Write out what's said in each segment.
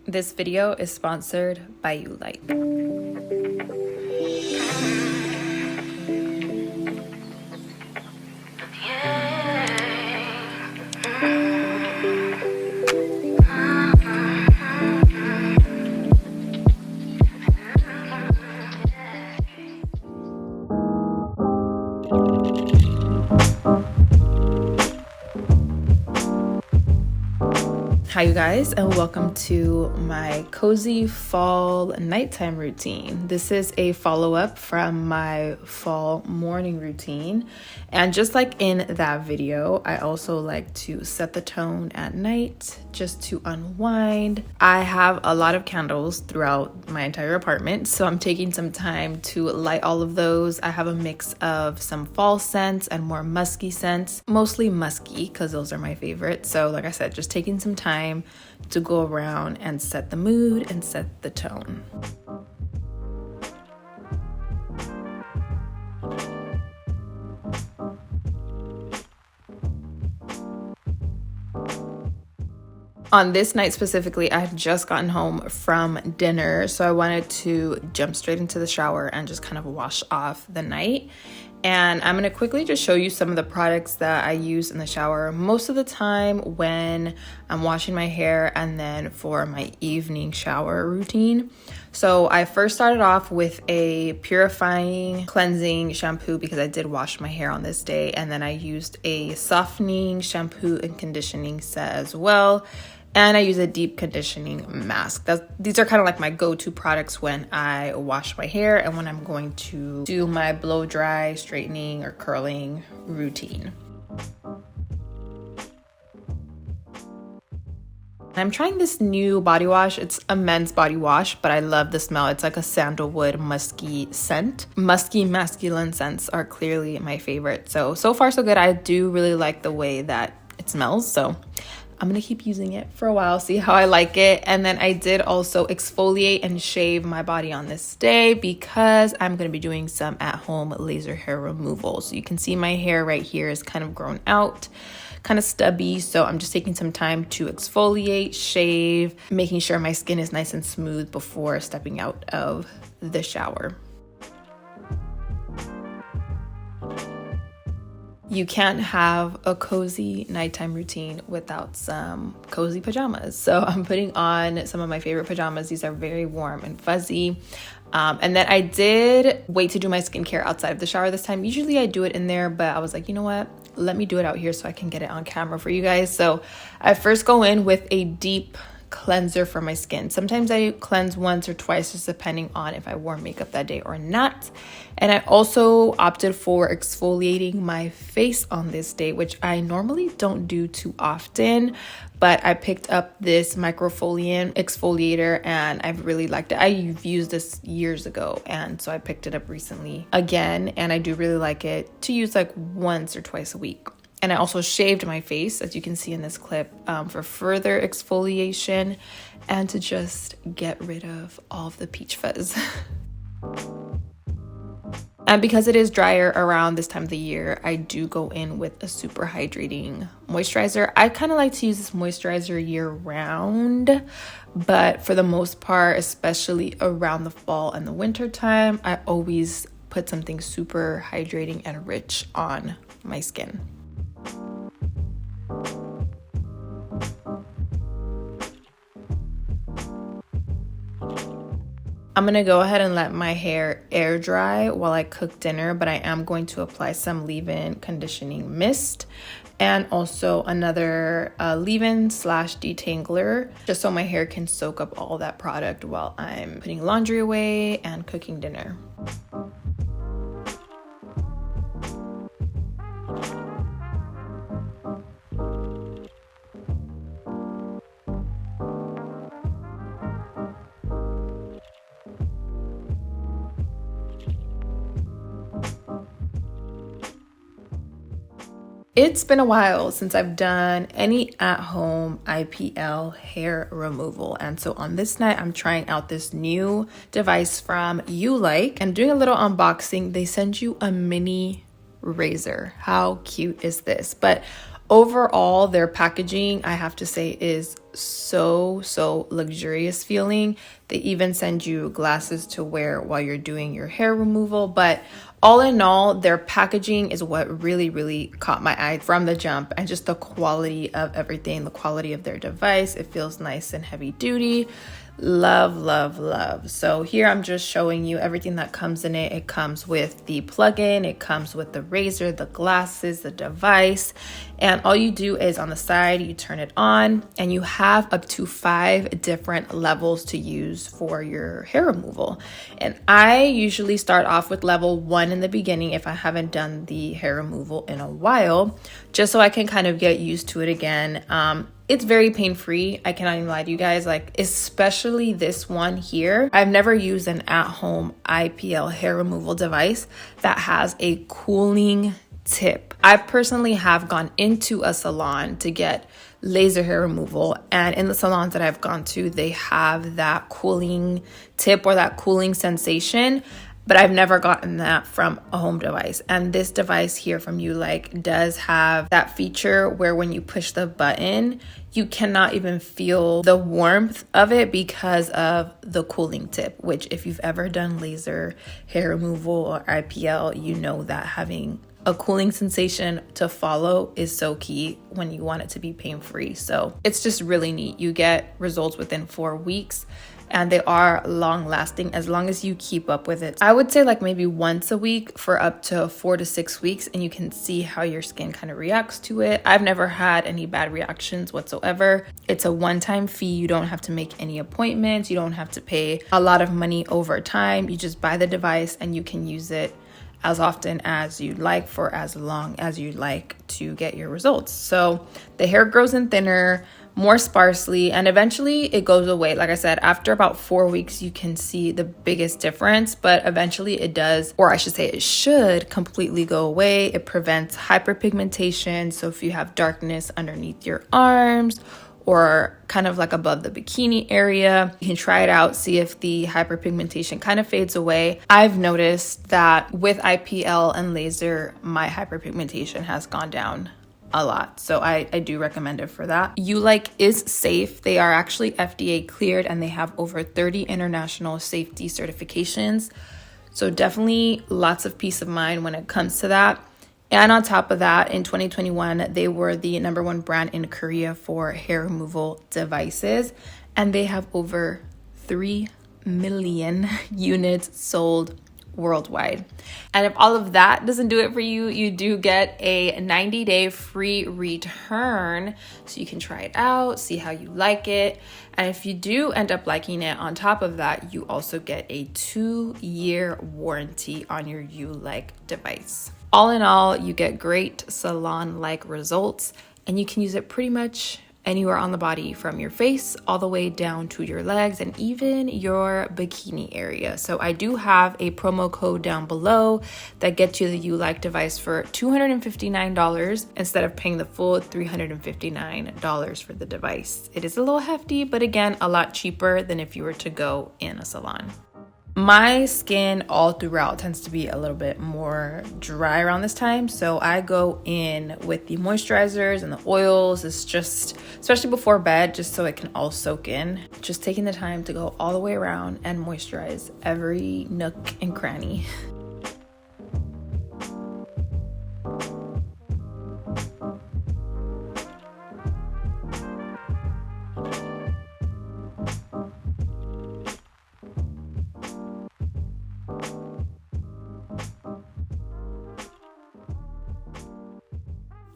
This video is sponsored by You Like. Hi you guys, and welcome to my cozy fall nighttime routine. This is a follow-up from my fall morning routine, and just like in that video, I also like to set the tone at night just to unwind. I have a lot of candles throughout my entire apartment, so I'm taking some time to light all of those. I have a mix of some fall scents and more musky scents, mostly musky because those are my favorite. So like I said, just taking some time to go around and set the mood and set the tone. On this night specifically, I had just gotten home from dinner, so I wanted to jump straight into the shower and just kind of wash off the night. And I'm gonna quickly just show you some of the products that I use in the shower most of the time when I'm washing my hair and then for my evening shower routine. So I first started off with a purifying cleansing shampoo because I did wash my hair on this day, and then I used a softening shampoo and conditioning set as well. And I use a deep conditioning mask. These are kind of like my go-to products when I wash my hair and when I'm going to do my blow dry, straightening, or curling routine. I'm trying this new body wash. It's a men's body wash, but I love the smell. It's like a sandalwood musky scent. Musky masculine scents are clearly my favorite. So far so good. I do really like the way that it smells. So I'm gonna keep using it for a while, see how I like it. And then I did also exfoliate and shave my body on this day because I'm gonna be doing some at-home laser hair removal. So you can see my hair right here is kind of grown out, kind of stubby. So I'm just taking some time to exfoliate, shave, making sure my skin is nice and smooth before stepping out of the shower. You can't have a cozy nighttime routine without some cozy pajamas. So I'm putting on some of my favorite pajamas. These are very warm and fuzzy. And then I did wait to do my skincare outside of the shower this time. Usually I do it in there, but I was like, you know what? Let me do it out here so I can get it on camera for you guys. So I first go in with a deep cleanser for my skin. Sometimes I cleanse once or twice, just depending on if I wore makeup that day or not. And I also opted for exfoliating my face on this day, which I normally don't do too often, but I picked up this microfoliant exfoliator and I've really liked it. I've used this years ago, and so I picked it up recently again, and I do really like it to use like once or twice a week. And I also shaved my face, as you can see in this clip, for further exfoliation and to just get rid of all of the peach fuzz. And because it is drier around this time of the year, I do go in with a super hydrating moisturizer. I kind of like to use this moisturizer year round, but for the most part, especially around the fall and the winter time, I always put something super hydrating and rich on my skin. I'm gonna go ahead and let my hair air dry while I cook dinner, but I am going to apply some leave-in conditioning mist and also another leave-in / detangler, just so my hair can soak up all that product while I'm putting laundry away and cooking dinner. It's been a while since I've done any at-home IPL hair removal, and so on this night I'm trying out this new device from You Like and doing a little unboxing. They send you a mini razor. How cute is this? But overall, their packaging, I have to say, is so luxurious feeling. They even send you glasses to wear while you're doing your hair removal. But all in all, their packaging is what really caught my eye from the jump, and just the quality of everything, the quality of their device. It feels nice and heavy duty. Love. So here I'm just showing you everything that comes in it. It comes with the plug-in, it comes with the razor, the glasses, the device, and all you do is on the side, you turn it on, and you have up to 5 different levels to use for your hair removal. And I usually start off with level 1 in the beginning if I haven't done the hair removal in a while, just so I can kind of get used to it again. It's very pain-free. I cannot even lie to you guys, like especially this one here. I've never used an at-home IPL hair removal device that has a cooling tip. I personally have gone into a salon to get laser hair removal, and in the salons that I've gone to, they have that cooling tip or that cooling sensation, but I've never gotten that from a home device. And this device here from Ulike does have that feature where when you push the button, you cannot even feel the warmth of it because of the cooling tip, which if you've ever done laser hair removal or IPL, you know that having a cooling sensation to follow is so key when you want it to be pain-free. So it's just really neat. You get results within 4 weeks, and they are long lasting as long as you keep up with it. I would say like maybe once a week for up to 4 to 6 weeks, and you can see how your skin kind of reacts to it. I've never had any bad reactions whatsoever. It's a one-time fee. You don't have to make any appointments. You don't have to pay a lot of money over time. You just buy the device and you can use it as often as you'd like for as long as you'd like to get your results. So the hair grows in thinner, more sparsely, and eventually it goes away. Like I said, after about 4 weeks, you can see the biggest difference, but eventually it does, or I should say it should completely go away. It prevents hyperpigmentation. So if you have darkness underneath your arms or kind of like above the bikini area, you can try it out, see if the hyperpigmentation kind of fades away. I've noticed that with IPL and laser, my hyperpigmentation has gone down a lot. So I do recommend it for that. Ulike is safe. They are actually FDA cleared, and they have over 30 international safety certifications. So definitely lots of peace of mind when it comes to that. And on top of that, in 2021, they were the #1 brand in Korea for hair removal devices, and they have over 3 million units sold worldwide. And if all of that doesn't do it for you, you do get a 90-day free return, so you can try it out, see how you like it. And if you do end up liking it, on top of that, you also get a 2-year warranty on your Ulike device. All in all, you get great salon-like results, and you can use it pretty much anywhere on the body, from your face all the way down to your legs and even your bikini area. So I do have a promo code down below that gets you the Ulike device for $259 instead of paying the full $359 for the device. It is a little hefty, but again, a lot cheaper than if you were to go in a salon. My skin all throughout tends to be a little bit more dry around this time, so I go in with the moisturizers and the oils. It's just, especially before bed, just so it can all soak in. Just taking the time to go all the way around and moisturize every nook and cranny.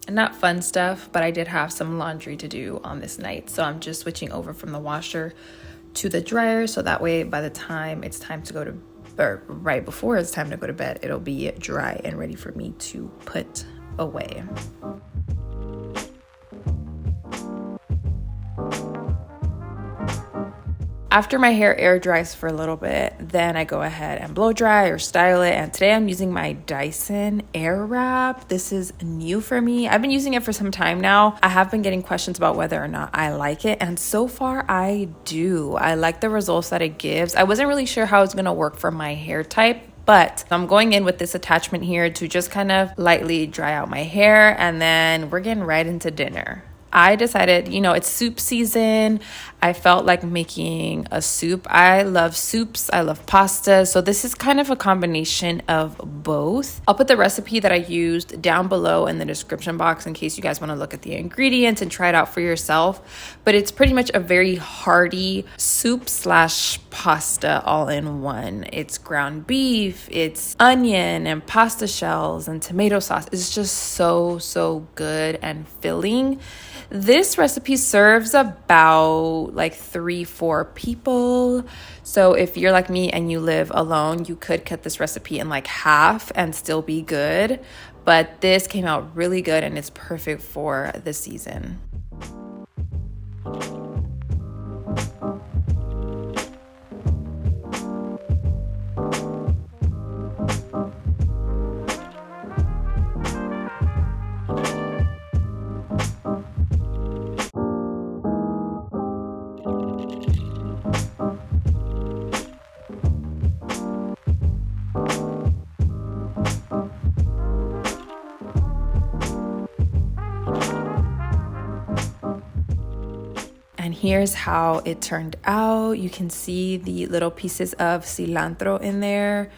Not fun stuff, but I did have some laundry to do on this night. So I'm just switching over from the washer to the dryer. So that way, by the time it's time to go to, or right before it's time to go to bed, it'll be dry and ready for me to put away. After my hair air dries for a little bit, then I go ahead and blow dry or style it. And today I'm using my Dyson Airwrap. This is new for me. I've been using it for some time now. I have been getting questions about whether or not I like it, and so far I do. I like the results that it gives. I wasn't really sure how it's gonna work for my hair type, but I'm going in with this attachment here to just kind of lightly dry out my hair, and then we're getting right into dinner. I decided, it's soup season. I felt like making a soup. I love soups. I love pasta. So this is kind of a combination of both. I'll put the recipe that I used down below in the description box in case you guys want to look at the ingredients and try it out for yourself. But it's pretty much a very hearty soup slash pasta all in one. It's ground beef, it's onion and pasta shells and tomato sauce. It's just so good and filling. This recipe serves about like 3-4 people. So if you're like me and you live alone, you could cut this recipe in like half and still be good. But this came out really good and it's perfect for the season. And here's how it turned out. You can see the little pieces of cilantro in there.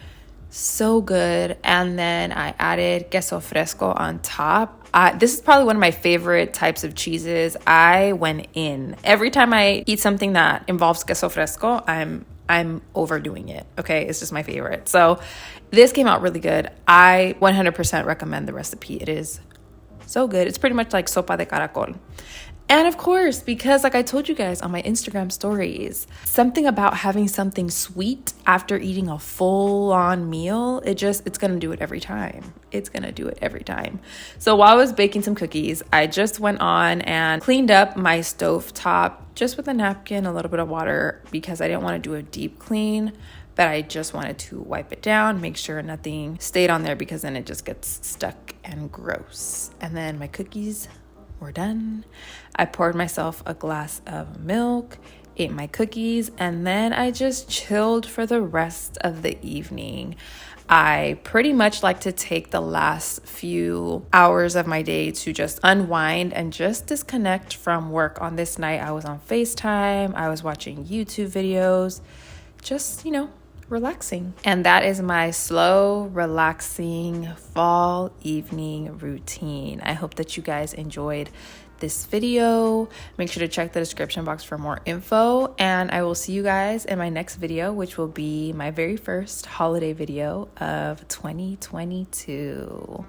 So good. And then I added queso fresco on top. This is probably one of my favorite types of cheeses. I went in. Every time I eat something that involves queso fresco, I'm overdoing it. Okay, it's just my favorite. So this came out really good. I 100% recommend the recipe. It is so good. It's pretty much like sopa de caracol. And of course, because like I told you guys on my Instagram stories, something about having something sweet after eating a full-on meal, it's gonna do it every time. It's gonna do it every time. So while I was baking some cookies, I just went on and cleaned up my stovetop just with a napkin, a little bit of water, because I didn't want to do a deep clean, but I just wanted to wipe it down, make sure nothing stayed on there because then it just gets stuck and gross. And then my cookies were done. I poured myself a glass of milk, ate my cookies, and then I just chilled for the rest of the evening. I pretty much like to take the last few hours of my day to just unwind and just disconnect from work. On this night, I was on FaceTime, I was watching YouTube videos, just, relaxing. And that is my slow, relaxing fall evening routine. I hope that you guys enjoyed this video. Make sure to check the description box for more info, and I will see you guys in my next video, which will be my very first holiday video of 2022.